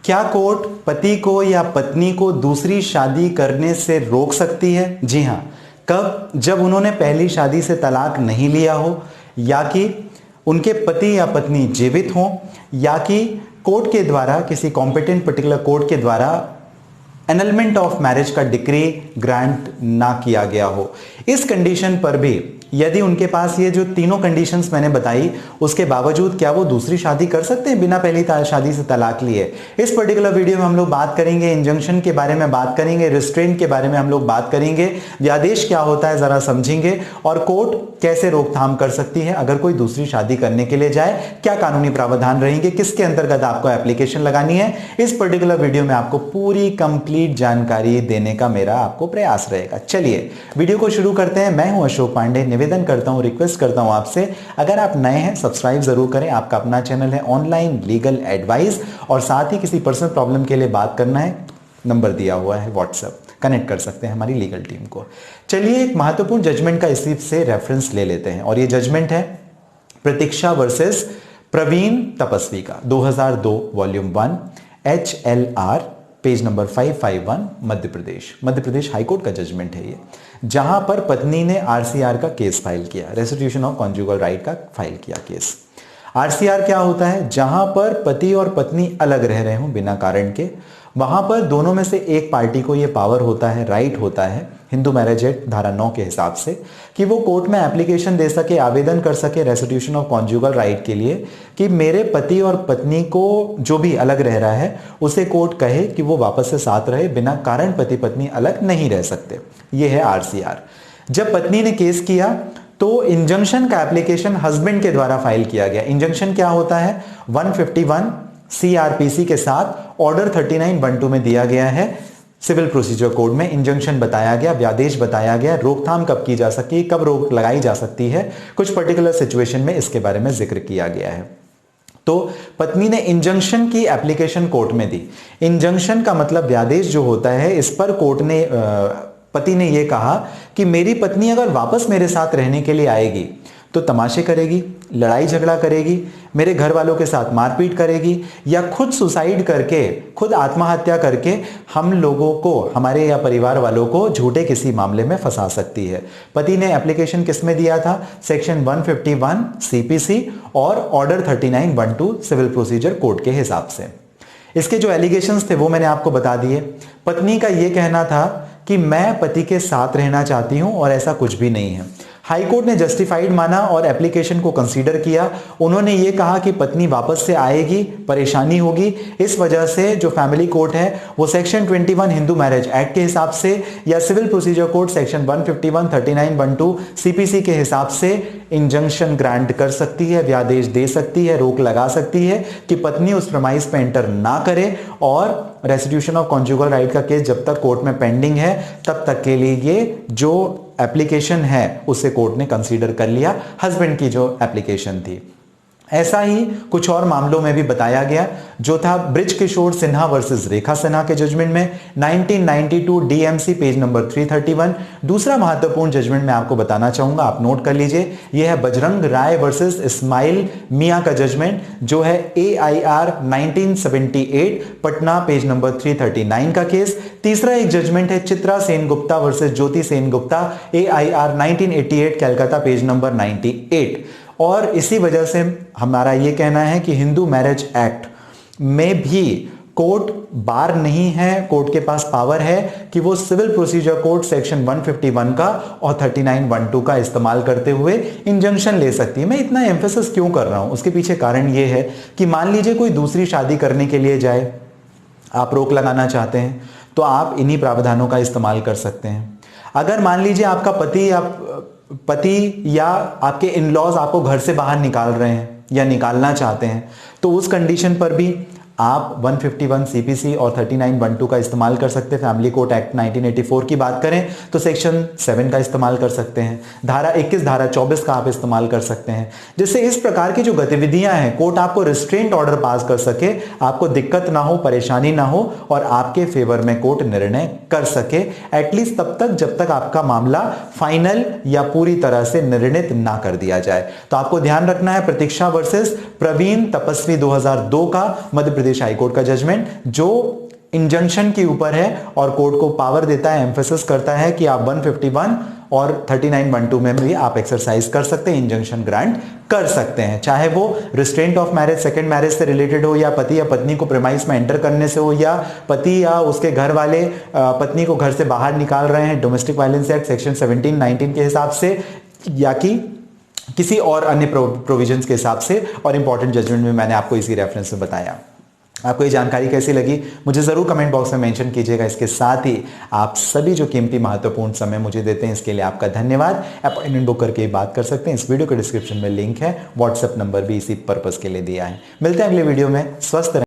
क्या कोर्ट पति को या पत्नी को दूसरी शादी करने से रोक सकती है? जी हां। कब? जब उन्होंने पहली शादी से तलाक नहीं लिया हो, या कि उनके पति या पत्नी जीवित हों, या कि कोर्ट के द्वारा, किसी कॉम्पिटेंट पर्टिकुलर कोर्ट के द्वारा एनलमेंट ऑफ मैरिज का डिक्री ग्रांट ना किया गया हो। इस कंडीशन पर भी यदि उनके पास ये जो तीनों कंडीशंस मैंने बताई, उसके बावजूद क्या वो दूसरी शादी कर सकते हैं बिना पहली शादी से तलाक लिए? इस पर्टिकुलर वीडियो में हम लोग बात करेंगे, इंजंक्शन के बारे में बात करेंगे, रिस्ट्रेंट के बारे में हम लोग बात करेंगे, व्यादेश क्या होता है जरा समझेंगे, और कोर्ट कैसे रोकथाम कर सकती है अगर कोई दूसरी शादी करने के लिए जाए, क्या कानूनी प्रावधान रहेंगे, किसके अंतर्गत आपको एप्लीकेशन लगानी है। इस पर्टिकुलर वीडियो में आपको पूरी कंप्लीट जानकारी देने का मेरा आपको प्रयास रहेगा। चलिए वीडियो को शुरू करते हैं। मैं हूं अशोक पांडे। निवेदन करता हूं, रिक्वेस्ट करता हूं आपसे, अगर आप नए हैं सब्सक्राइब जरूर करें। आपका अपना चैनल है ऑनलाइन लीगल एडवाइस, और साथ ही किसी पर्सनल प्रॉब्लम के लिए बात करना है, नंबर दिया हुआ है व्हाट्सएप, कनेक्ट कर सकते हैं हमारी लीगल टीम को। चलिए एक महत्वपूर्ण जजमेंट का इसी से रेफरेंस ले लेते हैं, और ये जजमेंट है प्रतीक्षा वर्सेस प्रवीण तपस्वी का, 2002 volume 1 HLR page number 551, Madhya Pradesh high court का जजमेंट है ये, जहां पर पत्नी ने RCR का केस फाइल किया, रेस्टिट्यूशन ऑफ कॉन्जुगल राइट का फाइल किया केस। RCR क्या होता है? जहां पर पति और पत्नी अलग रह रहे हों बिना कारण के, वहां पर दोनों में से एक पार्टी को यह पावर होता है, राइट होता है हिंदू मैरिज एक्ट धारा 9 के हिसाब से, कि वो कोर्ट में एप्लीकेशन दे सके, आवेदन कर सके रेस्टिट्यूशन ऑफ कॉन्जुगल राइट के लिए, कि मेरे पति और पत्नी को जो भी अलग रह रहा है उसे कोर्ट कहे कि वो वापस से साथ रहे, बिना कारण पति पत्नी अलग नहीं रह सकते। ये है RCR। जब पत्नी ने केस किया तो इंजंक्शन का एप्लीकेशन हस्बैंड के द्वारा फाइल किया गया। इंजंक्शन क्या होता है? 151 CRPC के साथ ऑर्डर 3912 में दिया गया है। सिविल प्रोसीजर कोड में इंजंक्शन बताया गया, व्यादेश बताया गया, रोकथाम कब की जा सकती है, कब रोक लगाई जा सकती है, कुछ पर्टिकुलर सिचुएशन में इसके बारे में जिक्र किया गया है। तो पत्नी ने इंजंक्शन की एप्लीकेशन कोर्ट में दी। इंजंक्शन का मतलब व्यादेश जो होता है, इस पर कोर्ट ने पति ने यह कहा कि मेरी पत्नी अगर वापस मेरे साथ रहने के लिए आएगी तो तमाशे करेगी, लड़ाई झगड़ा करेगी, मेरे घर वालों के साथ मारपीट करेगी, या खुद सुसाइड करके, खुद आत्महत्या करके हम लोगों को, हमारे या परिवार वालों को झूठे किसी मामले में फंसा सकती है। पति ने एप्लीकेशन किस में दिया था? सेक्शन 151 CPC और ऑर्डर 3912 सिविल प्रोसीजर कोड के हिसाब से। इसके जो एलिगेशंस थे वो मैंने आपको बता दिए। पत्नी का यह कहना था कि मैं पति के साथ रहना चाहती हूं और ऐसा कुछ भी नहीं है। हाईकोर्ट ने जस्टिफाइड माना और एप्लीकेशन को कंसीडर किया। उन्होंने ये कहा कि पत्नी वापस से आएगी, परेशानी होगी, इस वजह से जो फैमिली कोर्ट है वो सेक्शन 21 हिंदू मैरिज एक्ट के हिसाब से या civil procedure code section 151 3912 CPC के हिसाब से इंजंक्शन ग्रांट कर सकती है, व्यादेश दे सकती है, रोक लगा सकती है कि पत्नी उस प्रमाइस पे एंटर ना करे, और रेस्टिट्यूशन ऑफ कॉन्जुगल राइट का केस जब तक कोर्ट में पेंडिंग है तब तक के लिए ये जो एप्लीकेशन है उसे कोर्ट ने कंसीडर कर लिया, हस्बैंड की जो एप्लीकेशन थी। ऐसा ही कुछ और मामलों में भी बताया गया, जो था ब्रिज किशोर सिन्हा वर्सेस रेखा सिन्हा के जजमेंट में 1992 DMC पेज नंबर 331। दूसरा महत्वपूर्ण जजमेंट मैं आपको बताना चाहूंगा, आप नोट कर लीजिए, यह है बजरंग राय वर्सेस इस्माइल मियां का जजमेंट, जो है AIR 1978 पटना पेज नंबर 339 का केस। तीसरा एक जजमेंट है Chitra Sen Gupta versus Jyoti Sen Gupta, AIR 1988 Calcutta page number 98। और इसी वजह से हमारा यह कहना है कि हिंदू मैरिज एक्ट में भी कोर्ट बार नहीं है, कोर्ट के पास पावर है कि वो सिविल प्रोसीजर कोड सेक्शन 151 का और 3912 का इस्तेमाल करते हुए इंजंक्शन ले सकती है। मैं इतना एम्फेसिस क्यों कर रहा हूं, उसके पीछे कारण ये है कि मान लीजिए कोई दूसरी शादी करने के लिए जाए, आप रोक लगाना चाहते हैं तो आप इन्हीं प्रावधानों का इस्तेमाल कर सकते हैं। अगर मान लीजिए आपका पति या आपके इन-लॉज आपको घर से बाहर निकाल रहे हैं या निकालना चाहते हैं, तो उस कंडीशन पर भी आप 151 CPC और 3912 का इस्तेमाल कर सकते हैं। फैमिली कोर्ट एक्ट 1984 की बात करें तो सेक्शन 7 का इस्तेमाल कर सकते हैं, धारा 21 धारा 24 का आप इस्तेमाल कर सकते हैं, जिससे इस प्रकार की जो गतिविधियां हैं कोर्ट आपको रिस्ट्रेंट ऑर्डर पास कर सके, आपको दिक्कत ना हो, परेशानी ना हो और आपके फेवर में कोर्ट निर्णय कर सके, एटलीस्ट तब तक जब तक आपका मामला फाइनल या पूरी तरह से निर्णित ना कर दिया जाए। तो आपको ध्यान रखना है प्रतीक्षा वर्सेस प्रवीण तपस्वी 2002 का मध्य प्रदेश हाईकोर्ट का जजमेंट जो इंजंक्शन के ऊपर है और कोर्ट को पावर देता है, एम्फेसिस करता है कि आप 151 और 39(1)(2) में भी आप एक्सरसाइज कर सकते हैं, इंजंक्शन ग्रांट कर सकते हैं, चाहे वो restraint of marriage, second marriage से रिलेटेड हो, या पति या पत्नी को प्रेमाइस में एंटर करने से हो, या पति या उसके घर वाले पत्नी को घर से बाहर निकाल रहे हैं डोमेस्टिक वायलेंस एक्ट सेक्शन 17-19 के हिसाब से, या कि किसी और अन्य प्रोविजंस के हिसाब से। और इंपॉर्टेंट जजमेंट में मैंने आपको इसी रेफरेंस में बताया। आपको ये जानकारी कैसी लगी मुझे जरूर कमेंट बॉक्स में मेंशन कीजिएगा। इसके साथ ही आप सभी जो कीमती महत्वपूर्ण समय मुझे देते हैं इसके लिए आपका धन्यवाद। अपॉइंटमेंट बुक करके बात कर सकते हैं। इस वीडियो के डिस्क्रिप्शन में लिंक है, व्हाट्सएप नंबर भी इसी पर्पस के लिए दिया है। मिलते हैं अगले वीडियो में। स्वस्थ रहें।